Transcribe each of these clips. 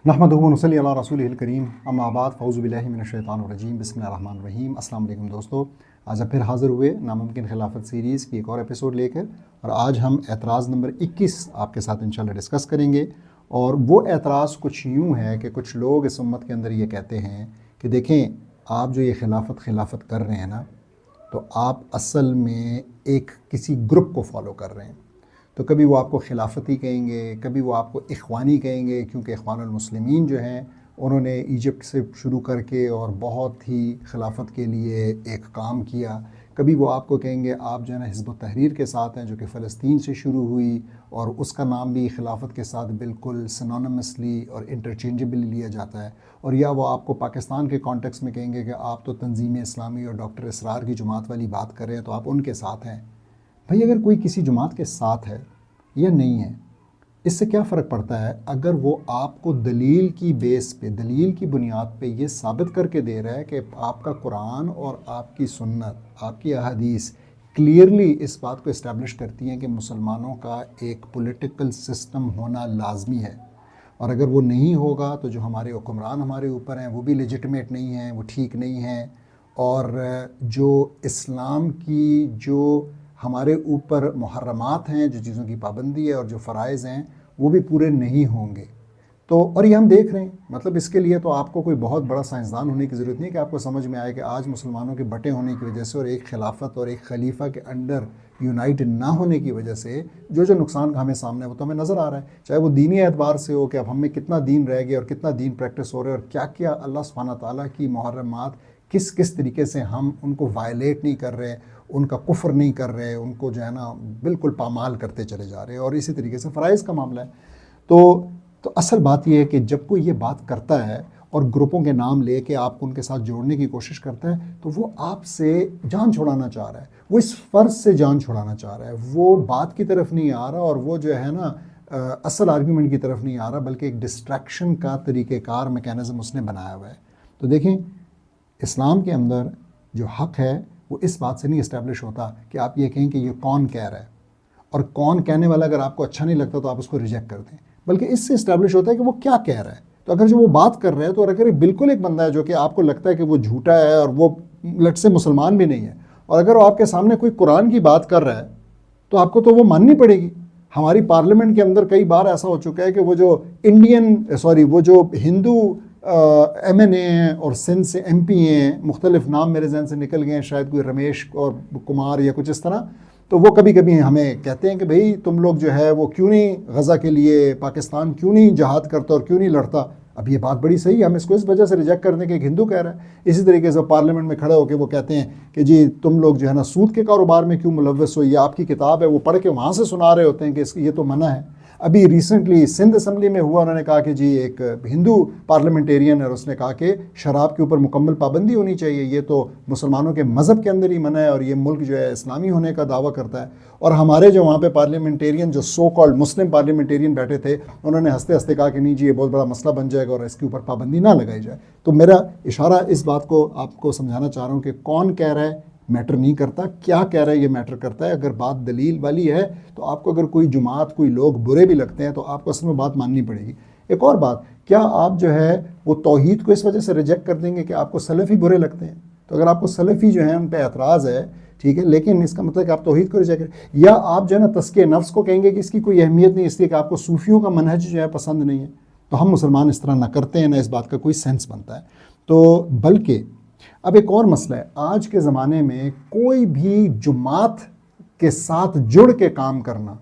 نحمدہ و نصلی علی رسولہ الکریم اما بعد فاعوذ باللہ من الشیطان الرجیم بسم اللہ الرحمن الرحیم۔ السلام علیکم دوستو، آج اب پھر حاضر ہوئے ناممکن خلافت سیریز کی ایک اور ایپیسوڈ لے کر، اور آج ہم اعتراض نمبر 21 آپ کے ساتھ انشاءاللہ ڈسکس کریں گے۔ اور وہ اعتراض کچھ یوں ہے کہ کچھ لوگ اس امت کے اندر یہ کہتے ہیں کہ دیکھیں آپ جو یہ خلافت کر رہے ہیں نا، تو آپ اصل میں ایک کسی گروپ کو فالو کر رہے ہیں۔ تو کبھی وہ آپ کو خلافتی کہیں گے، کبھی وہ آپ کو اخوانی کہیں گے، کیونکہ اخوان المسلمین جو ہیں انہوں نے ایجپٹ سے شروع کر کے اور بہت ہی خلافت کے لیے ایک کام کیا۔ کبھی وہ آپ کو کہیں گے آپ جو ہے نا حزب التحریر کے ساتھ ہیں، جو کہ فلسطین سے شروع ہوئی اور اس کا نام بھی خلافت کے ساتھ بالکل سنونمسلی اور انٹرچینجبلی لیا جاتا ہے۔ اور یا وہ آپ کو پاکستان کے کانٹیکس میں کہیں گے کہ آپ تو تنظیم اسلامی اور ڈاکٹر اسرار کی جماعت والی بات کر رہے ہیں، تو آپ ان کے ساتھ ہیں۔ بھئی اگر کوئی کسی جماعت کے ساتھ ہے یا نہیں ہے، اس سے کیا فرق پڑتا ہے اگر وہ آپ کو دلیل کی بیس پہ، دلیل کی بنیاد پہ یہ ثابت کر کے دے رہا ہے کہ آپ کا قرآن اور آپ کی سنت، آپ کی احادیث کلیئرلی اس بات کو اسٹیبلش کرتی ہیں کہ مسلمانوں کا ایک پولیٹیکل سسٹم ہونا لازمی ہے، اور اگر وہ نہیں ہوگا تو جو ہمارے حکمران ہمارے اوپر ہیں وہ بھی لیجٹمیٹ نہیں ہیں، وہ ٹھیک نہیں ہیں، اور جو اسلام کی جو ہمارے اوپر محرمات ہیں، جو چیزوں کی پابندی ہے اور جو فرائض ہیں وہ بھی پورے نہیں ہوں گے۔ تو اور یہ ہم دیکھ رہے ہیں، مطلب اس کے لیے تو آپ کو کوئی بہت بڑا سائنسدان ہونے کی ضرورت نہیں کہ آپ کو سمجھ میں آئے کہ آج مسلمانوں کے بٹے ہونے کی وجہ سے اور ایک خلافت اور ایک خلیفہ کے انڈر یونائٹ نہ ہونے کی وجہ سے جو نقصان ہمیں سامنے ہے وہ تو ہمیں نظر آ رہا ہے، چاہے وہ دینی اعتبار سے ہو کہ اب ہم میں کتنا دین رہ گیا اور کتنا دین پریکٹس ہو رہا ہے، اور کیا کیا اللہ سبحانہ تعالیٰ کی محرمات کس طریقے سے ہم ان کو وائلیٹ نہیں کر رہے، ان کا کفر نہیں کر رہے، ان کو جو ہے نا بالکل پامال کرتے چلے جا رہے ہیں، اور اسی طریقے سے فرائض کا معاملہ ہے۔ تو اصل بات یہ ہے کہ جب کوئی یہ بات کرتا ہے اور گروپوں کے نام لے کے آپ کو ان کے ساتھ جوڑنے کی کوشش کرتا ہے، تو وہ آپ سے جان چھڑانا چاہ رہا ہے، وہ اس فرض سے جان چھڑانا چاہ رہا ہے، وہ بات کی طرف نہیں آ رہا، اور وہ جو ہے نا اصل آرگیومنٹ کی طرف نہیں آ رہا، بلکہ ایک ڈسٹریکشن کا طریقہ کار میکینزم اس نے بنایا ہوا ہے۔ تو دیکھیں اسلام کے اندر جو حق ہے وہ اس بات سے نہیں اسٹیبلش ہوتا کہ آپ یہ کہیں کہ یہ کون کہہ رہا ہے، اور کون کہنے والا اگر آپ کو اچھا نہیں لگتا تو آپ اس کو ریجیکٹ کر دیں، بلکہ اس سے اسٹیبلش ہوتا ہے کہ وہ کیا کہہ رہا ہے۔ تو اگر جو وہ بات کر رہا ہے، تو اگر بالکل ایک بندہ ہے جو کہ آپ کو لگتا ہے کہ وہ جھوٹا ہے اور وہ لٹ سے مسلمان بھی نہیں ہے، اور اگر وہ آپ کے سامنے کوئی قرآن کی بات کر رہا ہے تو آپ کو تو وہ ماننی پڑے گی۔ ہماری پارلیمنٹ کے اندر کئی بار ایسا ہو چکا ہے کہ وہ جو ہندو ایم این اے ہیں اور سندھ سے ایم پی ہیں، مختلف نام میرے ذہن سے نکل گئے ہیں، شاید کوئی رمیش اور کمار یا کچھ اس طرح، تو وہ کبھی کبھی ہمیں کہتے ہیں کہ بھئی تم لوگ جو ہے وہ کیوں نہیں غزہ کے لیے پاکستان کیوں نہیں جہاد کرتا اور کیوں نہیں لڑتا۔ اب یہ بات بڑی صحیح ہے، ہم اس کو اس وجہ سے ریجیکٹ کر دیں کہ ایک ہندو کہہ رہا ہے۔ اسی طریقے سے پارلیمنٹ میں کھڑے ہو کے وہ کہتے ہیں کہ جی تم لوگ جو ہے نا سود کے کاروبار میں کیوں ملوث ہو، یہ آپ کی کتاب ہے، وہ پڑھ کے وہاں سے سنا رہے ہوتے ہیں کہ یہ تو منع ہے۔ ابھی ریسنٹلی سندھ اسمبلی میں ہوا، انہوں نے کہا کہ جی ایک ہندو پارلیمنٹیرین ہے، اور اس نے کہا کہ شراب کے اوپر مکمل پابندی ہونی چاہیے، یہ تو مسلمانوں کے مذہب کے اندر ہی منع ہے، اور یہ ملک جو ہے اسلامی ہونے کا دعویٰ کرتا ہے۔ اور ہمارے جو وہاں پہ پارلیمنٹیرین جو سو کالڈ مسلم پارلیمنٹیرین بیٹھے تھے، انہوں نے ہنستے ہنستے کہا کہ نہیں جی یہ بہت بڑا مسئلہ بن جائے گا اور اس کے اوپر پابندی نہ لگائی جائے۔ تو میرا اشارہ اس بات کو آپ کو سمجھانا چاہ رہا ہوں کہ کون کہہ رہا ہے میٹر نہیں کرتا، کیا کہہ رہا ہے یہ میٹر کرتا ہے۔ اگر بات دلیل والی ہے تو آپ کو اگر کوئی جماعت کوئی لوگ برے بھی لگتے ہیں تو آپ کو اصل میں بات ماننی پڑے گی۔ ایک اور بات، کیا آپ جو ہے وہ توحید کو اس وجہ سے ریجیکٹ کر دیں گے کہ آپ کو سلفی برے لگتے ہیں؟ تو اگر آپ کو سلفی جو ہیں ان پہ اعتراض ہے، ٹھیک ہے، لیکن اس کا مطلب کہ آپ توحید کو ریجیکٹ کریں، یا آپ جو ہے نا تزکیہ نفس کو کہیں گے کہ اس کی کوئی اہمیت نہیں، اس لیے کہ آپ کو صوفیوں کا منہج جو ہے پسند نہیں ہے۔ تو ہم مسلمان اس طرح نہ کرتے ہیں، نہ اس بات کا کوئی سینس بنتا ہے۔ تو بلکہ اب ایک اور مسئلہ ہے، آج کے زمانے میں کوئی بھی جماعت کے ساتھ جڑ کے کام کرنا،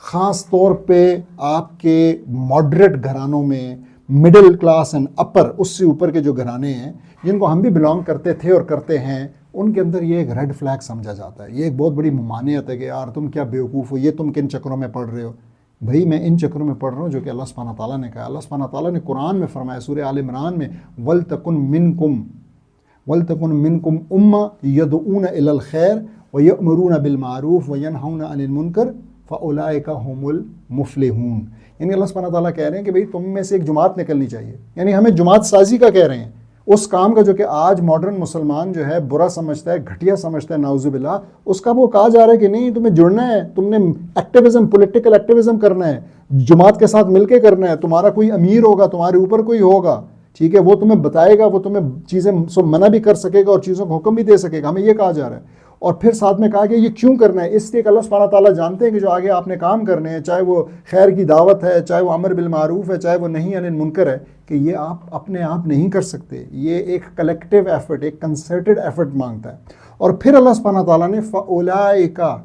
خاص طور پہ آپ کے ماڈریٹ گھرانوں میں، مڈل کلاس اینڈ اپر، اس سے اوپر کے جو گھرانے ہیں جن کو ہم بھی بلانگ کرتے تھے اور کرتے ہیں، ان کے اندر یہ ایک ریڈ فلیگ سمجھا جاتا ہے، یہ ایک بہت بڑی ممانعت ہے کہ یار تم کیا بیوقوف ہو، یہ تم کن چکروں میں پڑھ رہے ہو۔ بھئی میں ان چکروں میں پڑھ رہا ہوں جو کہ اللہ سبحانہ تعالیٰ نے کہا۔ اللہ سبحانہ تعالیٰ نے قرآن میں فرمایا، سورہ آل عمران میں، وَلْتَكُنْ مِنْكُمْ أُمَّةٌ يَدْعُونَ إِلَى الْخَيْرِ وَيَأْمُرُونَ بِالْمَعْرُوفِ وَيَنْهَوْنَ عَنِ الْمُنْكَرِ فَأُولَئِكَ هُمُ الْمُفْلِحُونَ۔ یعنی اللہ سبحانہ تعالیٰ کہہ رہے ہیں کہ بھئی تم میں سے ایک جماعت نکلنی چاہیے، یعنی ہمیں جماعت سازی کا کہہ رہے ہیں، اس کام کا جو کہ آج ماڈرن مسلمان جو ہے برا سمجھتا ہے، گھٹیا سمجھتا ہے، نعوذ باللہ، اس کا وہ کہا جا رہا ہے کہ نہیں تمہیں جڑنا ہے، تم نے ایکٹیویزم، پولیٹیکل ایکٹیویزم کرنا ہے، جماعت کے ساتھ مل کے کرنا ہے. تمہارا کوئی امیر ہوگا, تمہارے اوپر کوئی ہوگا, ٹھیک ہے, وہ تمہیں بتائے گا, وہ تمہیں چیزیں منع بھی کر سکے گا اور چیزوں کو حکم بھی دے سکے گا. ہمیں یہ کہا جا رہا ہے. اور پھر ساتھ میں کہا کہ یہ کیوں کرنا ہے, اس لیے کہ اللہ سبحانہ تعالیٰ جانتے ہیں کہ جو آگے آپ نے کام کرنے ہیں, چاہے وہ خیر کی دعوت ہے, چاہے وہ امر بالمعروف ہے, چاہے وہ نہی عن المنکر ہے, کہ یہ آپ اپنے آپ نہیں کر سکتے. یہ ایک کلیکٹیو ایفرٹ, ایک کنسرٹڈ ایفرٹ مانگتا ہے. اور پھر اللہ سبحانہ تعالیٰ نے فَأُولَئِکَ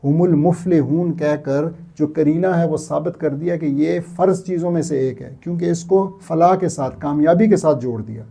ہم المفلحون کہہ کر جو کرینہ ہے وہ ثابت کر دیا کہ یہ فرض چیزوں میں سے ایک ہے, کیونکہ اس کو فلاح کے ساتھ, کامیابی کے ساتھ جوڑ دیا.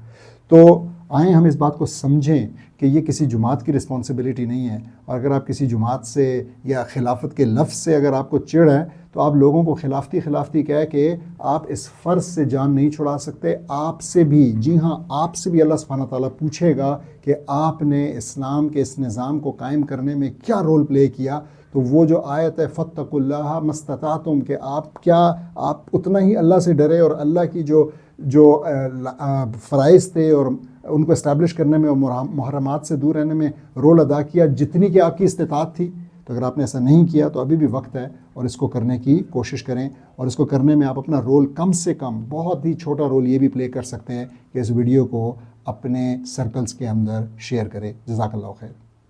تو آئیں ہم اس بات کو سمجھیں کہ یہ کسی جماعت کی رسپانسبلٹی نہیں ہے. اور اگر آپ کسی جماعت سے یا خلافت کے لفظ سے اگر آپ کو چڑ ہے تو آپ لوگوں کو خلافتی کہہ کہ آپ اس فرض سے جان نہیں چھڑا سکتے. آپ سے بھی, جی ہاں, آپ سے بھی اللہ سبحانہ تعالیٰ پوچھے گا کہ آپ نے اسلام کے اس نظام کو قائم کرنے میں کیا رول پلے کیا. تو وہ جو آیت ہے فَاتَّقُوا اللَّهَ مَا اسْتَطَعْتُمْ, کہ آپ اتنا ہی اللہ سے ڈرے اور اللہ کی جو فرائض تھے اور ان کو اسٹیبلش کرنے میں اور محرمات سے دور رہنے میں رول ادا کیا جتنی کہ آپ کی استطاعت تھی. تو اگر آپ نے ایسا نہیں کیا تو ابھی بھی وقت ہے اور اس کو کرنے کی کوشش کریں. اور اس کو کرنے میں آپ اپنا رول کم سے کم, بہت ہی چھوٹا رول یہ بھی پلے کر سکتے ہیں کہ اس ویڈیو کو اپنے سرکلز کے اندر شیئر کریں. جزاک اللہ خیر.